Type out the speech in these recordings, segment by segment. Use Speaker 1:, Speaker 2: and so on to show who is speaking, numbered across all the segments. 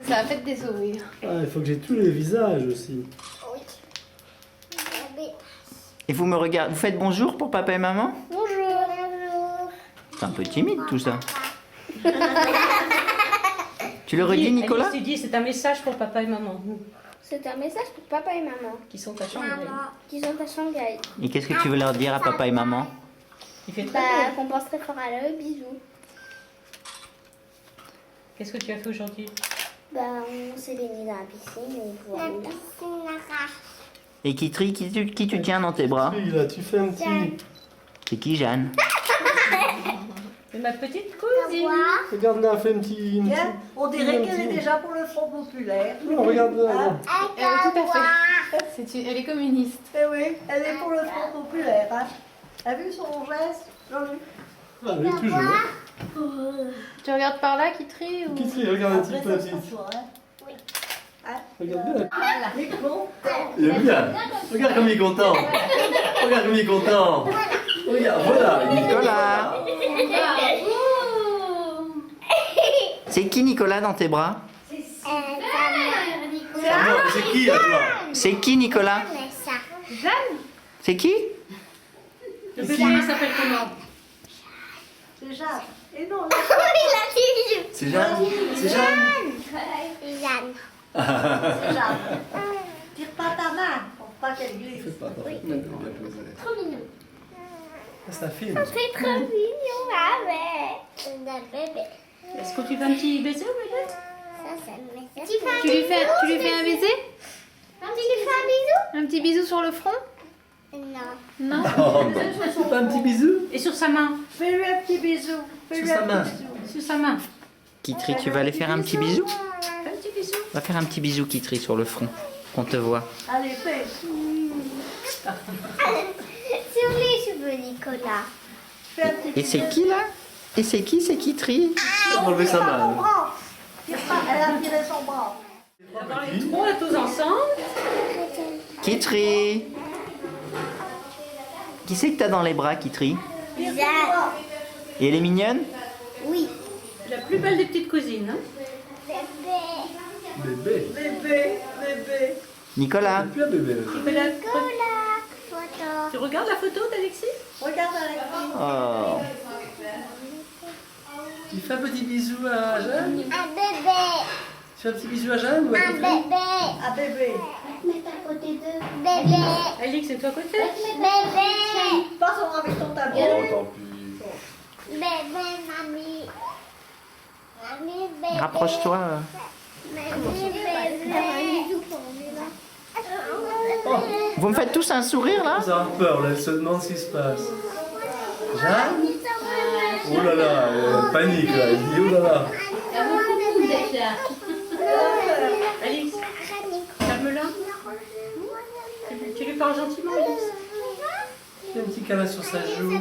Speaker 1: Ça va fait des sourires.
Speaker 2: Ah, il faut que j'ai tous les visages aussi.
Speaker 3: Et vous me regardez, vous faites bonjour pour papa et maman?
Speaker 1: Bonjour.
Speaker 3: C'est un peu timide tout ça. Tu le redis, Nicolas?
Speaker 4: Tu dis, c'est un message pour papa et maman.
Speaker 1: C'est un message pour papa et maman.
Speaker 4: Qui sont à Shanghai.
Speaker 1: Qui sont à Shanghai.
Speaker 3: Et qu'est-ce que tu veux leur dire à papa et maman?
Speaker 4: Il fait très
Speaker 1: Bah,
Speaker 4: beau.
Speaker 1: qu'on pense très fort à eux. Bisous.
Speaker 4: Qu'est-ce que tu as fait aujourd'hui?
Speaker 1: Bah, on s'est baigné dans la piscine et voilà.
Speaker 3: Et Kitri, qui tu tiens dans tes bras?
Speaker 2: Oui, là, tu fais un petit...
Speaker 3: C'est qui, Jeanne?
Speaker 4: C'est ma petite cousine.
Speaker 2: Regarde là, fais un petit...
Speaker 5: On dirait qu'elle est déjà pour le Front Populaire.
Speaker 2: Non, regarde là. là.
Speaker 1: Tout à fait. Elle est communiste.
Speaker 5: Eh oui, elle est pour le Front Populaire. Hein. T'as vu son geste, Jean-Luc?
Speaker 2: Ah, elle est toujours.
Speaker 1: Tu regardes par là, Kitri ou...
Speaker 2: Kitri, regarde un petit peu.
Speaker 5: Après, ça sera toi, hein.
Speaker 2: Regarde bien.
Speaker 5: Il est content.
Speaker 2: Il est bien. Regarde comme il est content. Regarde comme il est content. Regarde, voilà.
Speaker 3: Nicolas! C'est qui, Nicolas, dans tes bras?
Speaker 2: C'est qui, à toi?
Speaker 3: C'est qui, Nicolas? C'est qui?
Speaker 4: Le bébé il s'appelle comment?
Speaker 5: C'est Jeanne. Et non, là,
Speaker 2: C'est Jeanne. C'est Jeanne.
Speaker 5: c'est Jeanne. Tire pas ta main pour pas qu'elle glisse.
Speaker 2: Fais pas, attends, bien posé.
Speaker 1: Trop mignon.
Speaker 2: Ça filme.
Speaker 1: C'est trop mignon avec. Bébé.
Speaker 4: Est-ce que tu fais un petit baiser au bébé?
Speaker 1: Tu lui fais un baiser? Tu lui fais un bisou? Un petit bisou sur le front? Non.
Speaker 2: C'est pas un petit bisou?
Speaker 4: Et sur sa main?
Speaker 5: Fais-lui un petit bisou. Fais-lui
Speaker 2: Sur sa
Speaker 5: un
Speaker 2: main.
Speaker 5: petit bisou.
Speaker 4: Sur sa main.
Speaker 3: Kitri, tu vas aller faire un petit bisou?
Speaker 4: Fais un petit bisou.
Speaker 3: Va faire un petit bisou, Kitri, sur le front. Qu'on te voit.
Speaker 5: Allez, fais.
Speaker 1: Sur les cheveux, Nicolas.
Speaker 5: Fais un petit
Speaker 3: Et c'est qui, là? Et c'est qui? C'est Kitri?
Speaker 2: On va enlever sa
Speaker 5: Tire pas ton
Speaker 2: main.
Speaker 5: bras. Tire pas, elle a tiré son bras.
Speaker 4: Trois tous ensemble.
Speaker 3: Kitri! Qui c'est que t'as dans les bras, Kitri?
Speaker 5: Tire ton bras.
Speaker 3: Et elle est mignonne?
Speaker 1: Oui.
Speaker 4: La plus belle des petites cousines. Hein?
Speaker 2: Bébé.
Speaker 5: Bébé, bébé.
Speaker 3: Nicolas?
Speaker 2: Tu as bébé.
Speaker 4: Tu fais la-
Speaker 1: Photo.
Speaker 4: Tu regardes la photo d'Alexis?
Speaker 5: Regarde Alexis.
Speaker 3: Oh!
Speaker 2: Tu fais un petit bisou à Jeanne?
Speaker 1: Un bébé.
Speaker 2: Tu fais un petit bisou à Jeanne ou à Kitri?
Speaker 1: Bébé.
Speaker 5: Ah, bébé.
Speaker 1: Mets à côté de bébé.
Speaker 4: Alix, c'est toi à côté?
Speaker 1: Bébé.
Speaker 5: Passe avec ton tableau.
Speaker 2: Oh, tant pis.
Speaker 1: Bébé, mamie. Mamie, bébé.
Speaker 3: Rapproche-toi.
Speaker 1: Mamie, bébé.
Speaker 3: Vous me faites tous un sourire, là?
Speaker 2: Ça a peur, là, elle se demande ce qui se passe. Jeanne? Oh là là, elle panique là, elle dit oh là là.
Speaker 4: Alix, calme-la. Tu lui parles gentiment, Alix?
Speaker 2: Il y a un petit câlin sur sa joue.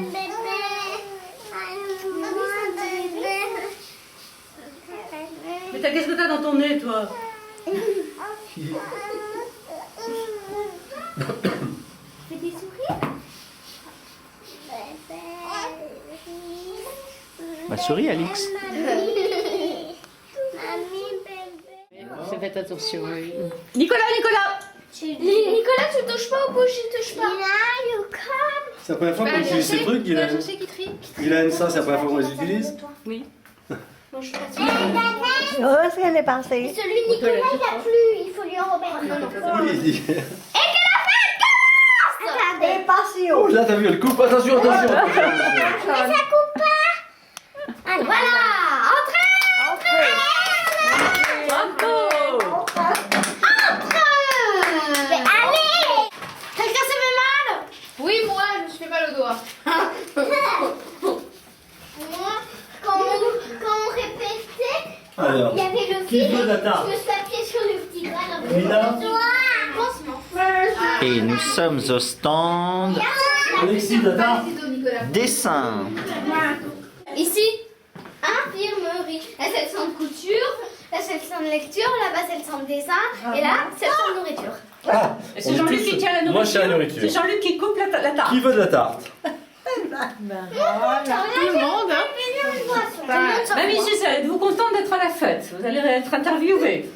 Speaker 4: Mais qu'est-ce que t'as dans ton nez, toi?
Speaker 1: Fais des sourires.
Speaker 3: Bah, souris, Alix.
Speaker 1: Mamie, bébé.
Speaker 4: Faites attention, oui. Nicolas, Nicolas!
Speaker 1: Nicolas, tu touches pas au bouche, tu touches pas.
Speaker 2: C'est la première fois qu'on utilise ces trucs, il a ça, c'est la première fois qu'on les utilise.
Speaker 4: Oui.
Speaker 5: Oh, est-ce qu'elle est passée?
Speaker 1: Celui de Nicolas, il a plu. Il faut lui en remettre.
Speaker 2: Oui, il dit.
Speaker 5: Elle est passée.
Speaker 2: Oh là, t'as vu, elle coupe, attention, attention.
Speaker 1: Ça coupe pas. Allez, voilà. Entrez.
Speaker 4: Bravo!
Speaker 1: Mais allez. Quelqu'un se fait mal? Oui, moi, je me fais mal au doigt. Moi, quand on répétait,
Speaker 2: Alors,
Speaker 1: il y avait le
Speaker 2: qui
Speaker 1: fil.
Speaker 2: veut la tarte?
Speaker 1: Je me suis appuyée sur le petit doigt.
Speaker 2: Mina?
Speaker 3: Et nous sommes au stand
Speaker 2: Alexis, la tarte?
Speaker 3: dessin.
Speaker 1: Ici, infirmerie. Là, c'est le centre couture. Là, c'est le centre lecture. Là-bas, c'est le centre dessin. Et là, c'est le centre nourriture.
Speaker 2: Ah,
Speaker 4: Et c'est Jean-Luc qui tient la nourriture.
Speaker 2: Moi, je tiens la nourriture.
Speaker 4: C'est Jean-Luc qui coupe la tarte.
Speaker 2: Qui veut de la tarte?
Speaker 1: Tout le monde, hein.
Speaker 4: Mamie Gisèle, êtes-vous contente d'être à la fête? Vous allez être interviewée.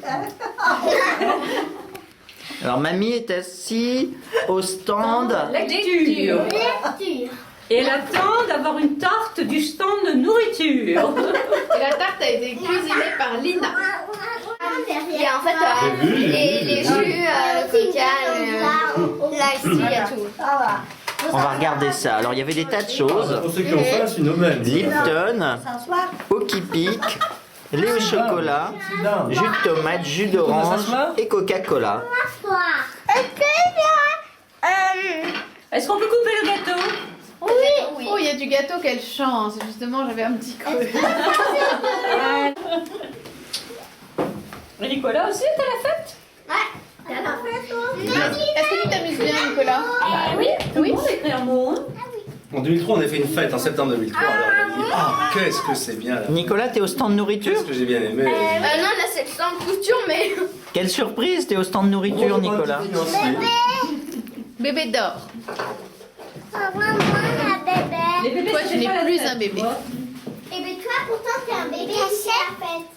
Speaker 3: Alors, mamie est assise au stand.
Speaker 4: Lecture. Et elle attend d'avoir une tarte du stand de nourriture.
Speaker 6: Et la tarte a été cuisinée par Lina.
Speaker 1: Et en fait,
Speaker 2: J'ai vu,
Speaker 1: les jus, coca, l'ice tea et tout.
Speaker 5: Ça va.
Speaker 3: On va regarder ça. Alors, il y avait des tas de choses.
Speaker 2: Pour ceux qui ont faim, c'est une aubaine.
Speaker 3: Lipton,
Speaker 5: S'asseoir.
Speaker 3: Okipic, lait au chocolat,
Speaker 2: Sit down.
Speaker 3: jus de tomate, jus d'orange et Coca-Cola.
Speaker 4: Est-ce qu'on peut couper le gâteau?
Speaker 6: Oui. Oh, il y a du gâteau, quelle chance. Justement, j'avais un petit creux.
Speaker 4: Et Nicolas aussi est à la fête?
Speaker 6: Est-ce que tu t'amuses bien, Nicolas?
Speaker 4: Oui. Tout le monde écrit un mot. Hein?
Speaker 2: En 2003, on a fait une fête en septembre 2003. Alors, on a dit, ah, qu'est-ce que c'est bien là.
Speaker 3: Nicolas, t'es au stand nourriture?
Speaker 2: Qu'est-ce que j'ai bien aimé.
Speaker 1: Non, là, c'est le stand couture, mais...
Speaker 3: Quelle surprise, t'es au stand nourriture, Nicolas.
Speaker 6: Bébé d'or.
Speaker 4: Les bébés,
Speaker 6: Toi,
Speaker 4: ça
Speaker 6: tu
Speaker 4: fait
Speaker 6: n'es
Speaker 4: pas la
Speaker 6: plus
Speaker 4: fête.
Speaker 6: un bébé.
Speaker 1: Et bien toi, pourtant, t'es un bébé ici à la fête.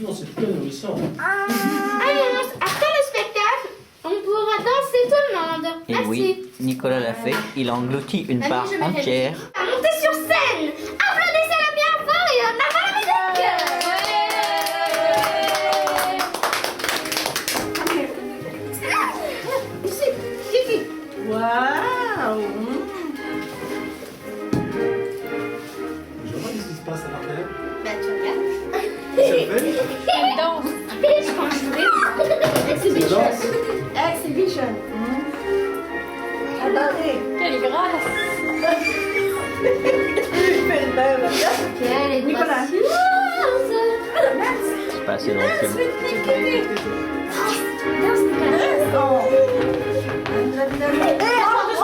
Speaker 2: Non, c'est très nourrissant.
Speaker 1: Allez, après le spectacle, on pourra danser tout le monde.
Speaker 3: Et
Speaker 1: Merci.
Speaker 3: oui, Nicolas l'a fait. Il a englouti une
Speaker 1: Mamie,
Speaker 3: part
Speaker 1: je m'arrête.
Speaker 3: entière.
Speaker 1: À monter sur scène. Applaudissez-la bien fort et on entend la musique.
Speaker 5: Waouh.
Speaker 2: Je vois qu'est-ce qui se passe à l'arrière.
Speaker 1: Bah, tu regardes.
Speaker 2: Ça fait
Speaker 1: Elle danse.
Speaker 2: C'est une danse.
Speaker 5: Exhibition. Attendez.
Speaker 6: Quelle grâce.
Speaker 5: Il fait le même.
Speaker 1: Elle est
Speaker 5: Nicolas.
Speaker 3: C'est pas assez de recul.
Speaker 5: Oh.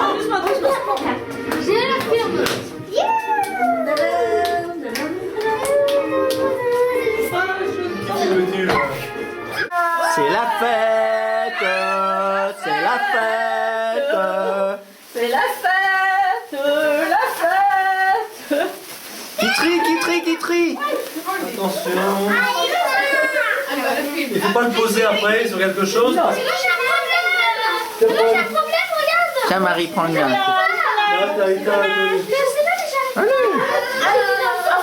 Speaker 4: Doucement.
Speaker 1: Je la firme.
Speaker 2: Qui veux-tu là?
Speaker 3: C'est la fête. C'est la fête.
Speaker 4: C'est la fête. La fête.
Speaker 3: Qui trie.
Speaker 2: Attention. Il faut pas le poser après sur quelque chose.
Speaker 1: Moi, j'ai un problème, regarde.
Speaker 3: Tiens, Marie, prends le mien.
Speaker 2: Là, t'as été
Speaker 1: C'est là déjà.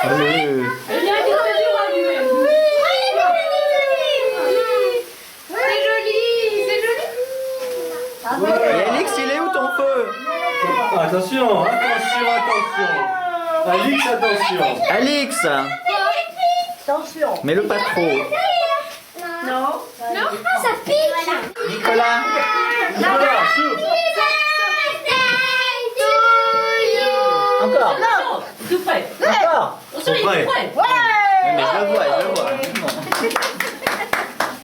Speaker 3: Allez.
Speaker 4: Il y a un disque dur à allumer.
Speaker 6: C'est joli, c'est joli.
Speaker 3: Et Alix, il est où ton feu?
Speaker 2: Attention. Alix, attention.
Speaker 3: Alix,
Speaker 5: Attention.
Speaker 3: mets-le pas trop.
Speaker 5: Non.
Speaker 1: Ah, ça pique.
Speaker 3: Nicolas,
Speaker 2: Nicolas, souffle.
Speaker 3: encore.
Speaker 4: Non, tout près.
Speaker 3: Encore.
Speaker 4: Attention, il est
Speaker 2: Prêt.
Speaker 4: prêt.
Speaker 3: Mais je le vois.